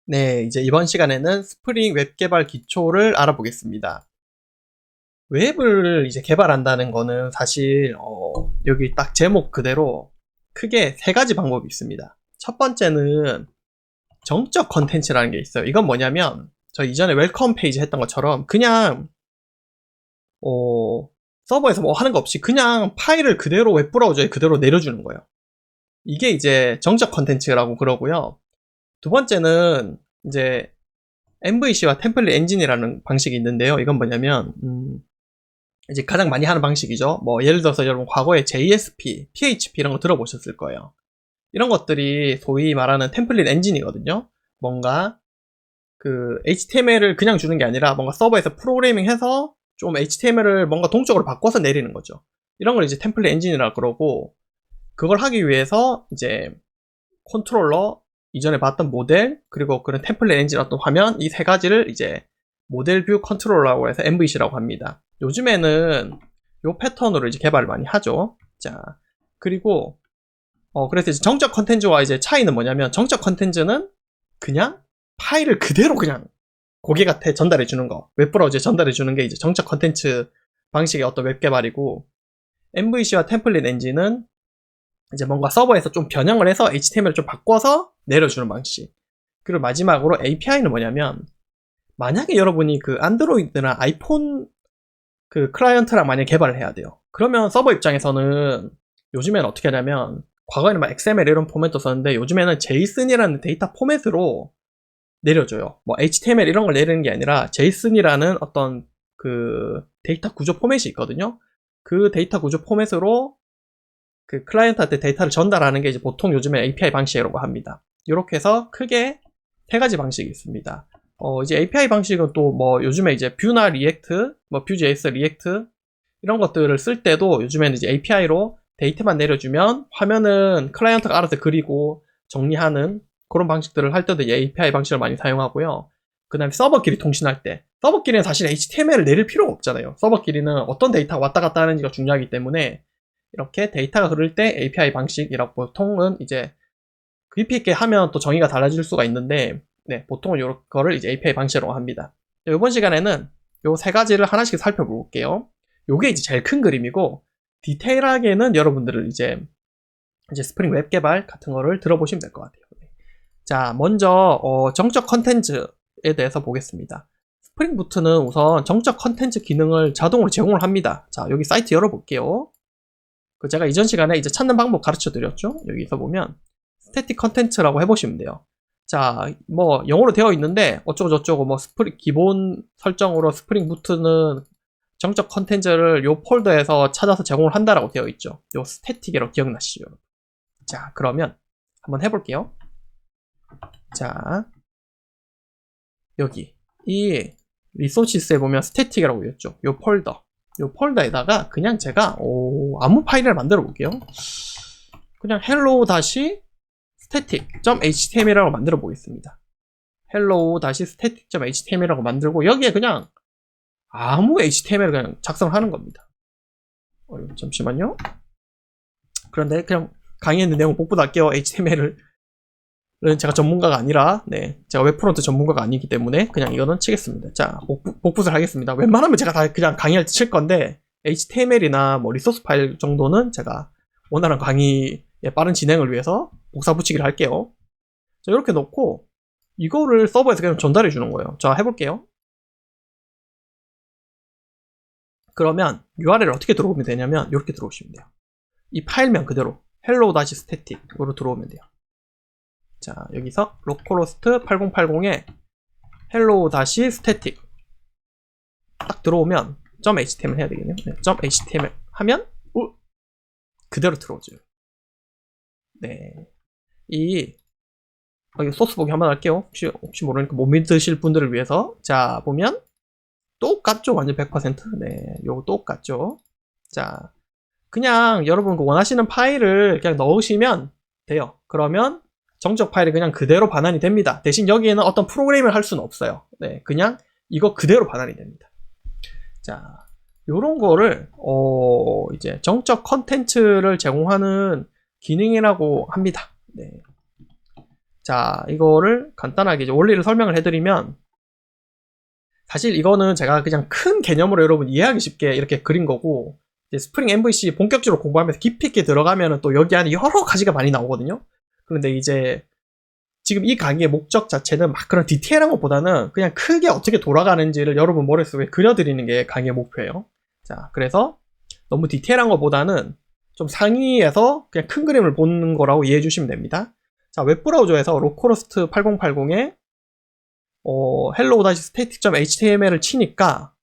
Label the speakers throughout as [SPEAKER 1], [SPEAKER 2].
[SPEAKER 1] 네, 이제 이번 시간에는 스프링 웹 개발 기초를 알아보겠습니다. 웹을 이제 개발한다는 거는 사실 여기 딱 제목 그대로 크게 세 가지 방법이 있습니다. 첫 번째는 정적 컨텐츠라는 게 있어요. 이건 뭐냐면 저 이전에 웰컴 페이지 했던 것처럼 그냥 서버에서 뭐 하는 거 없이 그냥 파일을 그대로 웹브라우저에 그대로 내려주는 거예요. 이게 이제 정적 컨텐츠라고 그러고요. 두 번째는 이제 MVC와 템플릿 엔진이라는 방식이 있는데요. 이건 뭐냐면 이제 가장 많이 하는 방식이죠. 뭐 예를 들어서 여러분 과거에 JSP, PHP 이런 거 들어보셨을 거예요. 이런 것들이 소위 말하는 템플릿 엔진이거든요. 뭔가 그 HTML을 그냥 주는 게 아니라 뭔가 서버에서 프로그래밍해서 좀 HTML을 뭔가 동적으로 바꿔서 내리는 거죠. 이런 걸 이제 템플릿 엔진이라고 그러고, 그걸 하기 위해서 이제 컨트롤러, 이전에 봤던 모델, 그리고 그런 템플릿 엔진 어떤 화면, 이 세 가지를 이제 모델 뷰 컨트롤러라고 해서 MVC라고 합니다. 요즘에는 요 패턴으로 이제 개발을 많이 하죠. 자, 그리고 그래서 이제 정적 컨텐츠와 이제 차이는 뭐냐면, 정적 컨텐츠는 그냥 파일을 그대로 그냥 고객한테 전달해 주는 거, 웹브라우저에 전달해 주는 게 이제 정적 컨텐츠 방식의 어떤 웹 개발이고, MVC와 템플릿 엔진은 이제 뭔가 서버에서 좀 변형을 해서 HTML을 좀 바꿔서 내려주는 방식. 그리고 마지막으로 API는 뭐냐면, 만약에 여러분이 그 안드로이드나 아이폰 그 클라이언트랑 만약에 개발을 해야 돼요. 그러면 서버 입장에서는 요즘에는 어떻게 하냐면, 과거에는 막 XML 이런 포맷도 썼는데 요즘에는 JSON이라는 데이터 포맷으로 내려줘요. 뭐 HTML 이런 걸 내리는 게 아니라 JSON이라는 어떤 그 데이터 구조 포맷이 있거든요. 그 데이터 구조 포맷으로 그 클라이언트한테 데이터를 전달하는 게 이제 보통 요즘에 API 방식이라고 합니다. 이렇게 해서 크게 세 가지 방식이 있습니다. 이제 API 방식은 또 뭐 요즘에 이제 뷰나 리액트, 뭐 뷰JS, 리액트 이런 것들을 쓸 때도 요즘에는 이제 API로 데이터만 내려주면 화면은 클라이언트가 알아서 그리고 정리하는 그런 방식들을 할 때도 API 방식을 많이 사용하고요. 그 다음에 서버끼리 통신할 때, 서버끼리는 사실 HTML을 내릴 필요가 없잖아요. 서버끼리는 어떤 데이터가 왔다 갔다 하는지가 중요하기 때문에 이렇게 데이터가 흐를 때 API 방식이라고, 보통은 이제 깊이 있게 하면 또 정의가 달라질 수가 있는데, 네, 보통은 이거를 이제 API 방식으로 합니다. 이번 시간에는 요 세 가지를 하나씩 살펴볼게요. 요게 이제 제일 큰 그림이고, 디테일하게는 여러분들을 이제 스프링 웹 개발 같은 거를 들어보시면 될 것 같아요. 자, 먼저 정적 컨텐츠에 대해서 보겠습니다. 스프링 부트는 우선 정적 컨텐츠 기능을 자동으로 제공을 합니다. 자, 여기 사이트 열어볼게요. 그 제가 이전 시간에 이제 찾는 방법 가르쳐 드렸죠. 여기서 보면 스태틱 컨텐츠라고 해보시면 돼요. 자, 뭐 영어로 되어 있는데 어쩌고 저쩌고 뭐 스프링 기본 설정으로 스프링 부트는 정적 컨텐츠를 요 폴더에서 찾아서 제공을 한다라고 되어 있죠. 요 스태틱이라고 기억나시죠? 자, 그러면 한번 해볼게요. 자, 여기 이 리소시스에 보면 스태틱이라고 있죠. 요 폴더에다가 그냥 제가 아무 파일을 만들어 볼게요. 그냥 hello-static.html이라고 만들어 보겠습니다. hello-static.html이라고 만들고, 여기에 그냥 아무 HTML을 그냥 작성하는 겁니다. 잠시만요. 그런데 그냥 강의에 있는 내용 복붙 할게요. HTML을 제가 전문가가 아니라, 네, 제가 웹프론트 전문가가 아니기 때문에 그냥 이거는 치겠습니다. 자, 복붙을 하겠습니다. 웬만하면 제가 다 그냥 강의할 때 칠 건데, HTML이나 뭐 리소스 파일 정도는 제가 원활한 강의의 빠른 진행을 위해서 복사 붙이기를 할게요. 자, 이렇게 넣고 이거를 서버에서 그냥 전달해 주는 거예요. 자, 해볼게요. 그러면 URL을 어떻게 들어오면 되냐면 이렇게 들어오시면 돼요. 이 파일명 그대로 hello-static으로 들어오면 돼요. 자, 여기서 localhost 8080에 hello-static 딱 들어오면 .html 해야 되겠네요. 네, .html 하면 그대로 들어오죠. 네, 이 소스 보기 한번 할게요. 혹시 모르니까 못 믿으실 분들을 위해서. 자, 보면 똑같죠? 완전 100%. 네, 요거 똑같죠? 자, 그냥 여러분 원하시는 파일을 그냥 넣으시면 돼요. 그러면 정적 파일이 그냥 그대로 반환이 됩니다. 대신 여기에는 어떤 프로그램을 할 수는 없어요. 네, 그냥 이거 그대로 반환이 됩니다. 자, 요런 거를 이제 정적 컨텐츠를 제공하는 기능이라고 합니다. 네. 자, 이거를 간단하게 이제 원리를 설명을 해드리면, 사실 이거는 제가 그냥 큰 개념으로 여러분 이해하기 쉽게 이렇게 그린 거고, 이제 스프링 MVC 본격적으로 공부하면서 깊이 있게 들어가면은 또 여기 안에 여러 가지가 많이 나오거든요. 그런데 이제 지금 이 강의의 목적 자체는 막 그런 디테일한 것보다는 그냥 크게 어떻게 돌아가는지를 여러분 머릿속에 그려드리는 게 강의의 목표예요. 자, 그래서 너무 디테일한 것보다는 좀 상위에서 그냥 큰 그림을 보는 거라고 이해해 주시면 됩니다. 자, 웹브라우저에서 로컬호스트 8080에 hello-static.html을 치니까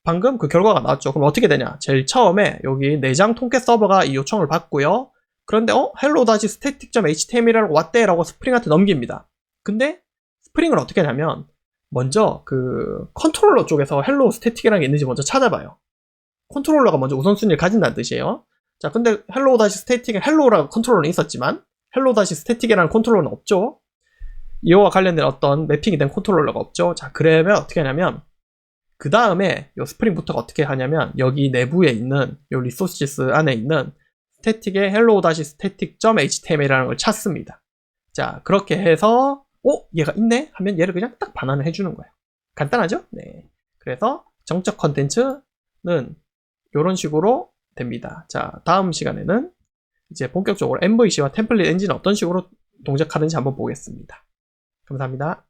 [SPEAKER 1] 방금 그 결과가 나왔죠. 그럼 어떻게 되냐? 제일 처음에 여기 내장 통계 서버가 이 요청을 받고요. 그런데 hello-static.html이라고 왔대라고 스프링한테 넘깁니다. 근데 스프링을 어떻게 하냐면 먼저 그 컨트롤러 쪽에서 hello static이라는 게 있는지 먼저 찾아봐요. 컨트롤러가 먼저 우선순위를 가진다는 뜻이에요. 자, 근데 hello-static에 hello라고 컨트롤러는 있었지만 hello-static이라는 컨트롤러는 없죠. 이와 관련된 어떤 매핑이 된 컨트롤러가 없죠. 자, 그러면 어떻게 하냐면 그 다음에 이 스프링부터가 어떻게 하냐면 여기 내부에 있는 이 리소시스 안에 있는 스태틱의 hello-static.html이라는 걸 찾습니다. 자, 그렇게 해서 얘가 있네? 하면 얘를 그냥 딱 반환을 해주는 거예요. 간단하죠? 네. 그래서 정적 컨텐츠는 이런 식으로 됩니다. 자, 다음 시간에는 이제 본격적으로 MVC와 템플릿 엔진을 어떤 식으로 동작하는지 한번 보겠습니다. 감사합니다.